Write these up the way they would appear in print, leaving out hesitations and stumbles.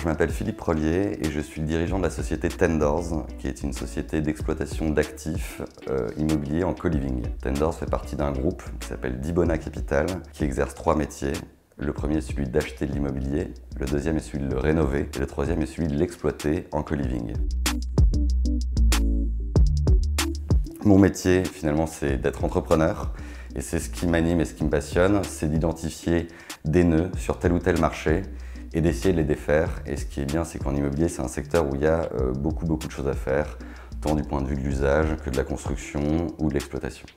je m'appelle Philippe Rollier et je suis le dirigeant de la société Tendors, qui est une société d'exploitation d'actifs immobiliers en co-living. Tendors fait partie d'un groupe qui s'appelle Dibona Capital, qui exerce 3 métiers. Le premier est celui d'acheter de l'immobilier, le deuxième est celui de le rénover et le troisième est celui de l'exploiter en co-living. Mon métier, finalement, c'est d'être entrepreneur et c'est ce qui m'anime et ce qui me passionne, c'est d'identifier des nœuds sur tel ou tel marché et d'essayer de les défaire. Et ce qui est bien, c'est qu'en immobilier, c'est un secteur où il y a beaucoup de choses à faire, tant du point de vue de l'usage que de la construction ou de l'exploitation.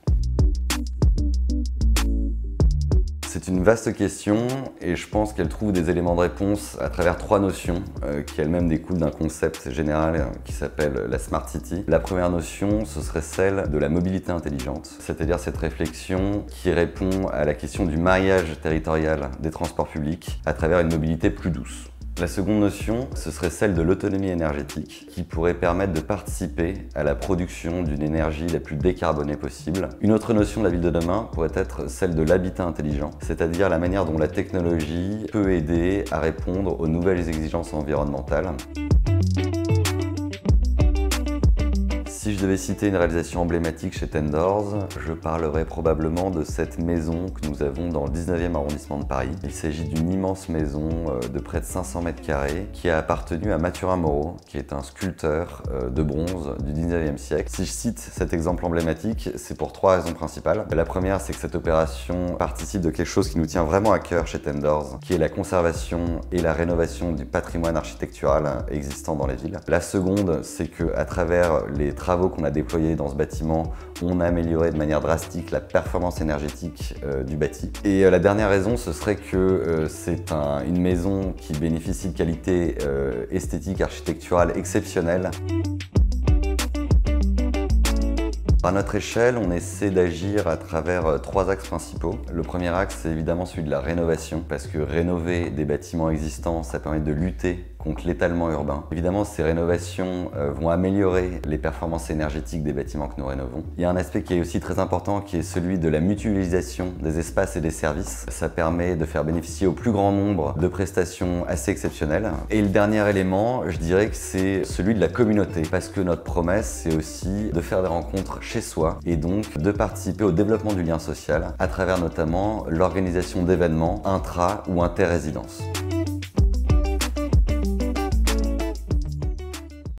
C'est une vaste question et je pense qu'elle trouve des éléments de réponse à travers 3 notions qui elles-mêmes découlent d'un concept général qui s'appelle la Smart City. La première notion, ce serait celle de la mobilité intelligente, c'est-à-dire cette réflexion qui répond à la question du maillage territorial des transports publics à travers une mobilité plus douce. La seconde notion, ce serait celle de l'autonomie énergétique qui pourrait permettre de participer à la production d'une énergie la plus décarbonée possible. Une autre notion de la ville de demain pourrait être celle de l'habitat intelligent, c'est-à-dire la manière dont la technologie peut aider à répondre aux nouvelles exigences environnementales. Si je devais citer une réalisation emblématique chez Tendors, je parlerais probablement de cette maison que nous avons dans le 19e arrondissement de Paris. Il s'agit d'une immense maison de près de 500 mètres carrés qui a appartenu à Mathurin Moreau, qui est un sculpteur de bronze du 19e siècle. Si je cite cet exemple emblématique, c'est pour 3 raisons principales. La première, c'est que cette opération participe de quelque chose qui nous tient vraiment à cœur chez Tendors, qui est la conservation et la rénovation du patrimoine architectural existant dans les villes. La seconde, c'est qu'à travers les travaux qu'on a déployés dans ce bâtiment, on a amélioré de manière drastique la performance énergétique du bâti. Et la dernière raison, ce serait que c'est une maison qui bénéficie de qualités esthétiques, architecturales exceptionnelles. À notre échelle, on essaie d'agir à travers 3 axes principaux. Le premier axe, c'est évidemment celui de la rénovation, parce que rénover des bâtiments existants, ça permet de lutter contre l'étalement urbain. Évidemment, ces rénovations vont améliorer les performances énergétiques des bâtiments que nous rénovons. Il y a un aspect qui est aussi très important, qui est celui de la mutualisation des espaces et des services. Ça permet de faire bénéficier au plus grand nombre de prestations assez exceptionnelles. Et le dernier élément, je dirais que c'est celui de la communauté, parce que notre promesse, c'est aussi de faire des rencontres chez soi et donc de participer au développement du lien social à travers notamment l'organisation d'événements intra- ou inter-résidences.